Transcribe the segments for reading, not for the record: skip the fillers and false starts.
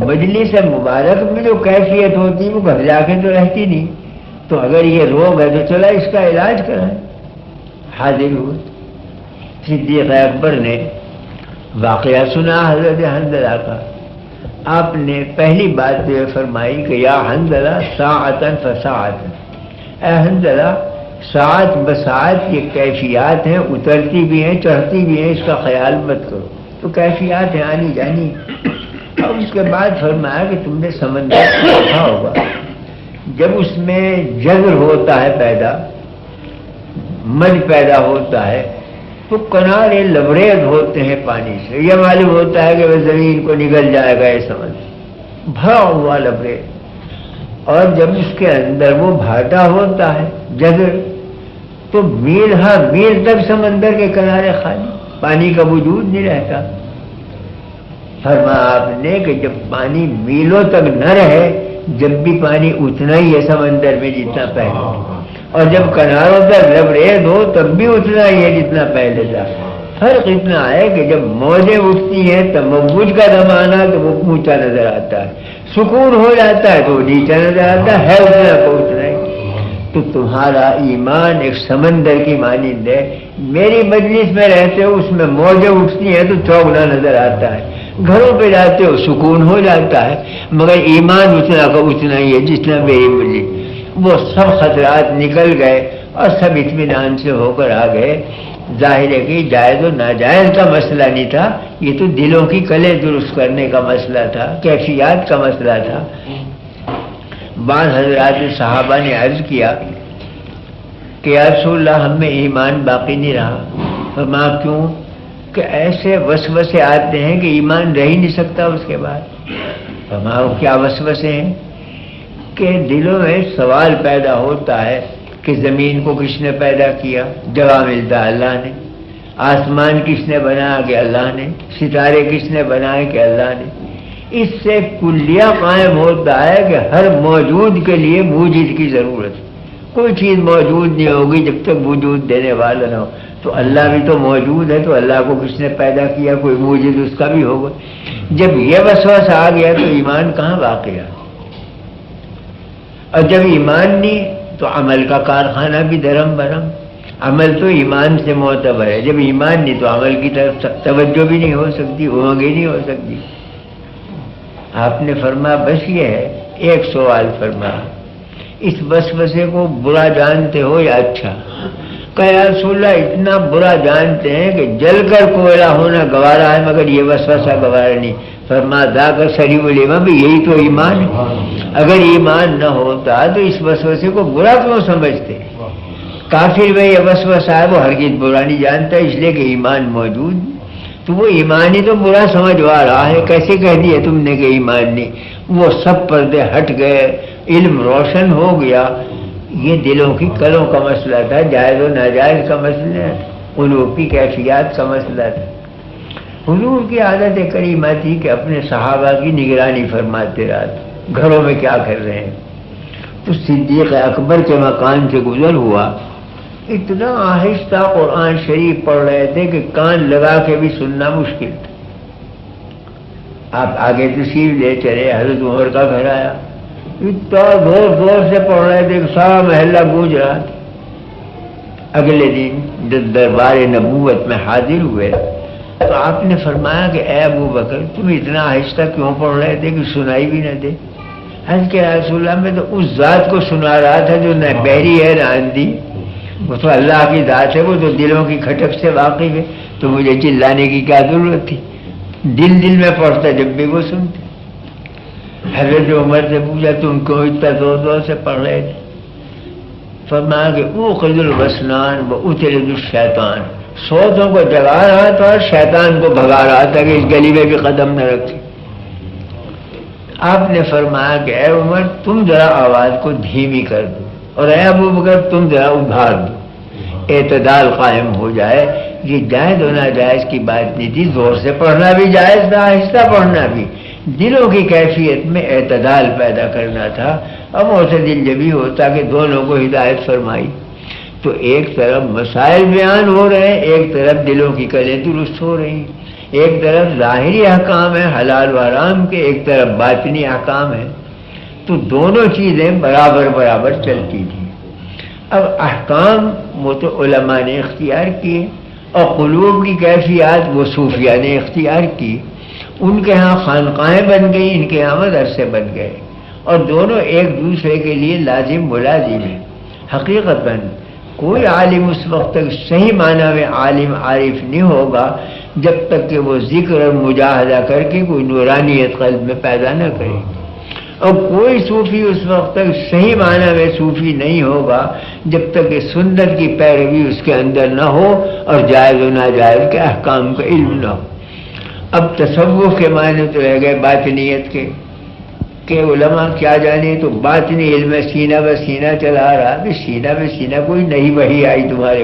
مجلس مبارک میں جو کیفیت ہوتی وہ گھر جا کے تو رہتی نہیں. تو اگر یہ روگ ہے تو چلا اس کا علاج کرائیں. حاضر ہوئے. صدیق اکبر نے واقعہ سنا حضرت حنظلہ کا. آپ نے پہلی بات یہ فرمائی کہ یا حنظلہ ساعتاً فساعتاً، اے حنظلہ ساعت بساعت یہ کیفیات ہیں، اترتی بھی ہیں چڑھتی بھی ہیں، اس کا خیال مت کرو. تو کیفیات ہیں آنی جانی. اور اس کے بعد فرمایا کہ تم نے سمندر دیکھا ہوگا، جب اس میں جزر ہوتا ہے پیدا، مد پیدا ہوتا ہے، تو کنارے لبریز ہوتے ہیں پانی سے. یہ معلوم ہوتا ہے کہ وہ زمین کو نگل جائے گا، یہ سمجھ بھرا ہوا لبریز. اور جب اس کے اندر وہ بھاٹا ہوتا ہے جزر، تو میل ہاں میل تک سمندر کے کنارے خالی، پانی کا وجود نہیں رہتا. فرمایا آپ نے کہ جب پانی میلوں تک نہ رہے، جب بھی پانی اتنا ہی ہے سمندر میں جتنا پہلے، اور جب کناروں تک لبریز ہو تب بھی اتنا ہی ہے جتنا پہلے تھا. فرق اتنا ہے کہ جب موجیں اٹھتی ہیں تب موج کا زمانہ تو وہ اونچا نظر آتا ہے، سکون ہو جاتا ہے تو وہ نیچا نظر آتا ہے اتنا کو اتنا ہی. تو تمہارا ایمان ایک سمندر کی مانند ہے. میری مجلس میں رہتے ہو، اس میں موجیں اٹھتی ہیں تو چوگنا نظر آتا ہے، گھروں پہ جاتے ہو سکون ہو جاتا ہے، مگر ایمان اتنا کا اتنا ہی ہے جتنا میری مجلس. وہ سب خطرات نکل گئے اور سب اطمینان سے ہو کر آ گئے. ظاہر ہے کہ جائز و ناجائز کا مسئلہ نہیں تھا، یہ تو دلوں کی کلیں درست کرنے کا مسئلہ تھا، کیفیات کا مسئلہ تھا. بعض حضرات صحابہ نے عرض کیا کہ یا رسول اللہ ہم میں ایمان باقی نہیں رہا. فرمایا کیوں؟ کہ ایسے وسوسے آتے ہیں کہ ایمان رہ ہی نہیں سکتا اس کے بعد. فرمایا کیا وسوسے ہیں؟ کہ دلوں میں سوال پیدا ہوتا ہے کہ زمین کو کس نے پیدا کیا؟ جواب ملتا ہے اللہ نے. آسمان کس نے بنایا؟ کہ اللہ نے. ستارے کس نے بنائے؟ کہ اللہ نے. اس سے کلیہ قائم ہوتا ہے کہ ہر موجود کے لیے موجد کی ضرورت. کوئی چیز موجود نہیں ہوگی جب تک وجود دینے والا نہ ہو. تو اللہ بھی تو موجود ہے، تو اللہ کو کس نے پیدا کیا؟ کوئی موجد اس کا بھی ہوگا. جب یہ وسوسہ آ گیا تو ایمان کہاں باقی ہے؟ اور جب ایمان نہیں تو عمل کا کارخانہ بھی درم برم. عمل تو ایمان سے معتبر ہے، جب ایمان نہیں تو عمل کی طرف توجہ بھی نہیں ہو سکتی، امنگ ہی نہیں ہو سکتی. آپ نے فرمایا بس یہ ہے. ایک سوال فرمایا، اس وسوسے کو برا جانتے ہو یا اچھا؟ کہ یا رسول اللہ اتنا برا جانتے ہیں کہ جل کر کوئلہ ہونا گوارا ہے مگر یہ وسوسہ گوارا نہیں. فرمایا دا کر سری ولیما بھی یہی تو ایمان ہے. اگر ایمان نہ ہوتا تو اس وسوسے کو برا کیوں سمجھتے؟ کافر میں یہ وسوسہ ہے وہ ہرگز برا نہیں جانتا، اس لیے کہ ایمان موجود. تو وہ ایمان ہی تو برا سمجھوا رہا ہے. کیسے کہہ دیا تم نے کہ ایمان نہیں؟ وہ سب پردے ہٹ گئے، علم روشن ہو گیا. یہ دلوں کی کلوں کا مسئلہ تھا، جائز و ناجائز کا مسئلہ ہے، قلوب کی کیفیات کا مسئلہ تھا. حضور کی عادت کریمہ تھی کہ اپنے صحابہ کی نگرانی فرماتے رہتے گھروں میں کیا کر رہے ہیں. تو صدیق اکبر کے مکان سے گزر ہوا، اتنا آہستہ قرآن شریف پڑھ رہے تھے کہ کان لگا کے بھی سننا مشکل تھا. آپ آگے تشریف لے چلے، حضرت عمر کا گھر آیا، اتنا زور زور سے پڑھ رہے تھے کہ سارا محلہ گونج رہا تھا. اگلے دن جب دربار نبوت میں حاضر ہوئے تو آپ نے فرمایا کہ اے ابو بکر تم اتنا آہستہ کیوں پڑھ رہے تھے کہ سنائی بھی نہ دے؟ حضرت کے رسول اللہ میں تو اس ذات کو سنا رہا تھا جو نہ بحری ہے نہ اندھی. وہ تو اللہ کی ذات ہے، وہ تو دلوں کی کھٹک سے واقف ہے. تو مجھے چلانے کی کیا ضرورت تھی؟ دل دل میں پڑھتا جب بھی وہ سنتے. حضرت عمر سے پوچھا تم کیوں اتنا زور زور سے پڑھ رہے تھے؟ فرمایا کہ اوقظ الوسنان واطرد الشیطان، سوتوں کو جگا رہا تھا اور شیطان کو بھگا رہا تھا کہ اس گلی میں بھی قدم نہ رکھے. آپ نے فرمایا کہ اے عمر تم ذرا آواز کو دھیمی کر دو، اور اے ابو بکر تم ذرا ابھار دو، اعتدال قائم ہو جائے. یہ جائز و ناجائز کی بات نہیں تھی، زور سے پڑھنا بھی جائز تھا، آہستہ پڑھنا بھی. دلوں کی کیفیت میں اعتدال پیدا کرنا تھا. اب معتدل جب ہی ہوتا کہ دونوں کو ہدایت فرمائی. تو ایک طرف مسائل بیان ہو رہے ہیں، ایک طرف دلوں کی کلیں درست ہو رہی. ایک طرف ظاہری احکام ہے حلال و حرام کے، ایک طرف باطنی احکام ہے، تو دونوں چیزیں برابر برابر چلتی تھیں۔ اب احکام وہ تو علماء نے اختیار کیے، اور قلوب کی کیفیات وہ صوفیہ نے اختیار کی۔ ان کے ہاں خانقاہیں بن گئی، ان کے ہاں مدرسے بن گئے، اور دونوں ایک دوسرے کے لیے لازم ملازم ہیں۔ حقیقتاً کوئی عالم اس وقت تک صحیح معنی میں عالم عارف نہیں ہوگا جب تک کہ وہ ذکر اور مجاہدہ کر کے کوئی نورانیت قلب میں پیدا نہ کرے، اور کوئی صوفی اس وقت تک صحیح معنی میں صوفی نہیں ہوگا جب تک کہ سنت کی پیروی اس کے اندر نہ ہو اور جائز و ناجائز کے احکام کا علم نہ ہو۔ اب تصوف کے معنی تو رہ گئے باطنیت کے کہ علماء کیا جانے، تو باطنی علم سینہ بہ سینہ چلا رہا، بھی سینہ بہ سینہ کوئی نہیں وحی آئی تمہارے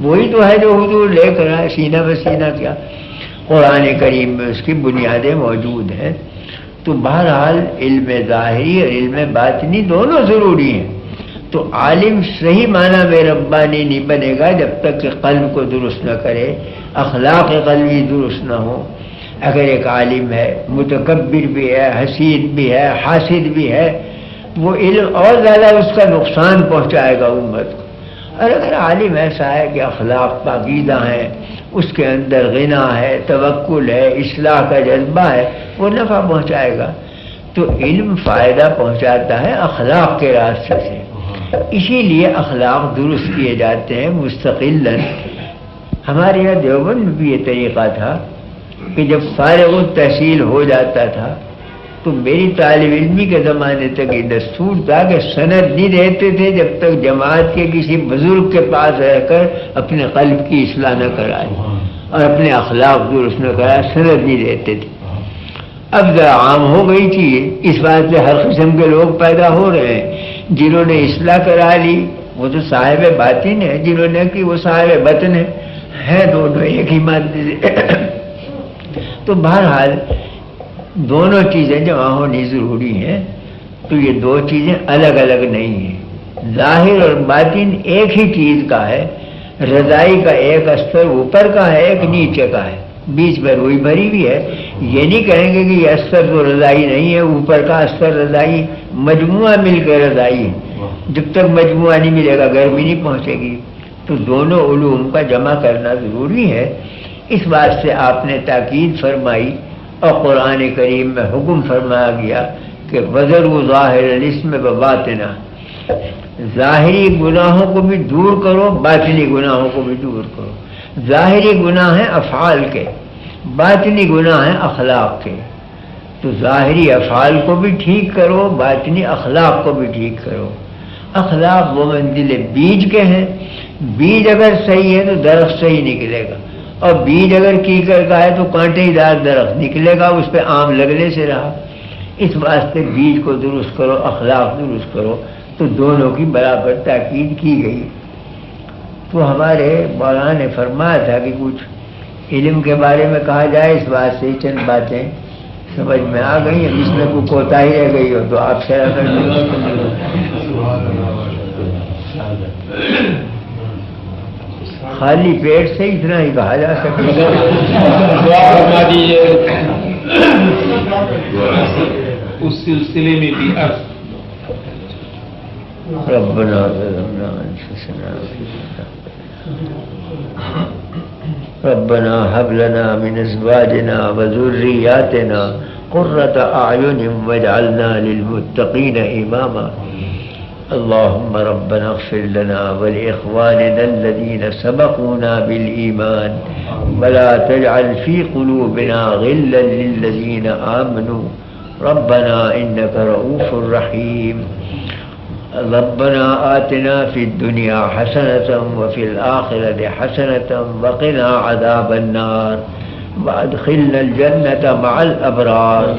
وہی تو ہے جو حضور لے کر آئے، سینہ بہ سینہ کیا، قرآن کریم میں اس کی بنیادیں موجود ہیں۔ تو بہرحال علم ظاہری اور علم باطنی دونوں ضروری ہیں۔ تو عالم صحیح معنی میں ربانی نہیں بنے گا جب تک کہ قلب کو درست نہ کرے، اخلاق قلبی درست نہ ہو۔ اگر ایک عالم ہے متکبر بھی ہے، حسید بھی ہے، حاسد بھی ہے، وہ علم اور زیادہ اس کا نقصان پہنچائے گا امت کو۔ اور اگر عالم ایسا ہے کہ اخلاق پاکیزہ ہیں، اس کے اندر غنا ہے، توکل ہے، اصلاح کا جذبہ ہے، وہ نفع پہنچائے گا۔ تو علم فائدہ پہنچاتا ہے اخلاق کے راستے سے، اسی لیے اخلاق درست کیے جاتے ہیں مستقلاً۔ ہمارے یہاں دیوبند میں بھی یہ طریقہ تھا کہ جب فارغ التحصیل ہو جاتا تھا تو میری طالب علمی کے زمانے تک یہ دستور تھا کہ سند نہیں دیتے تھے جب تک جماعت کے کسی بزرگ کے پاس رہ کر اپنے قلب کی اصلاح نہ کرائے اور اپنے اخلاق درست نہ کرائے، سند نہیں دیتے تھے۔ اب ذرا عام ہو گئی چیز، اس بات سے ہر قسم کے لوگ پیدا ہو رہے ہیں۔ جنہوں نے اصلاح کرا لی وہ تو صاحب باطن ہے، جنہوں نے کی وہ صاحب بطن ہے، دونوں ایک ہی مادے سے۔ تو بہرحال دونوں چیزیں جمع ہونی ضروری ہیں۔ تو یہ دو چیزیں الگ الگ نہیں ہیں، ظاہر اور باطن ایک ہی چیز کا ہے۔ رضائی کا ایک استر اوپر کا ہے، ایک نیچے کا ہے، بیچ میں روئی بھری بھی ہے۔ یہ نہیں کہیں گے کہ یہ استر تو رضائی نہیں ہے، اوپر کا استر رضائی، مجموعہ مل کے رضائی ہے۔ جب تک مجموعہ نہیں ملے گا گرمی نہیں پہنچے گی۔ تو دونوں علوم کا جمع کرنا ضروری ہے۔ اس بات سے آپ نے تاکید فرمائی، اور قرآن کریم میں حکم فرمایا گیا کہ وَذَرُوا ظَاهِرَ الْإِثْمِ وَبَاطِنَهُ، ظاہری گناہوں کو بھی دور کرو، باطنی گناہوں کو بھی دور کرو۔ ظاہری گناہ ہیں افعال کے، باطنی گناہ ہیں اخلاق کے۔ تو ظاہری افعال کو بھی ٹھیک کرو، باطنی اخلاق کو بھی ٹھیک کرو۔ اخلاق وہ منزل بیج کے ہیں، بیج اگر صحیح ہے تو درخت صحیح نکلے گا، اور بیج اگر کیکر کا ہے تو کانٹے دار درخت نکلے گا، اس پہ آم لگنے سے رہا۔ اس واسطے بیج کو درست کرو، اخلاق درست کرو۔ تو دونوں کی برابر تاکید کی گئی۔ تو ہمارے مولانا نے فرمایا تھا کہ کچھ علم کے بارے میں کہا جائے، اس بات سے چند باتیں سمجھ میں آ گئی ہیں، اس میں کوئی کوتاہی رہ گئی ہو تو آپ شرح کر دیں۔ خالی پیٹ سے اتنا ہی کہا جا سکے گا۔ اس سلسلے میں بھی ربنا ظلمنا انفسنا ربنا هب لنا من ازواجنا وذرياتنا قرة اعين واجعلنا للمتقين اماما اللهم ربنا اغفر لنا ولإخواننا الذين سبقونا بالإيمان ولا تجعل في قلوبنا غلا للذين آمنوا ربنا إنك رؤوف رحيم ربنا آتنا في الدنيا حسنة وفي الآخرة حسنة وقنا عذاب النار وأدخلنا الجنة مع الأبرار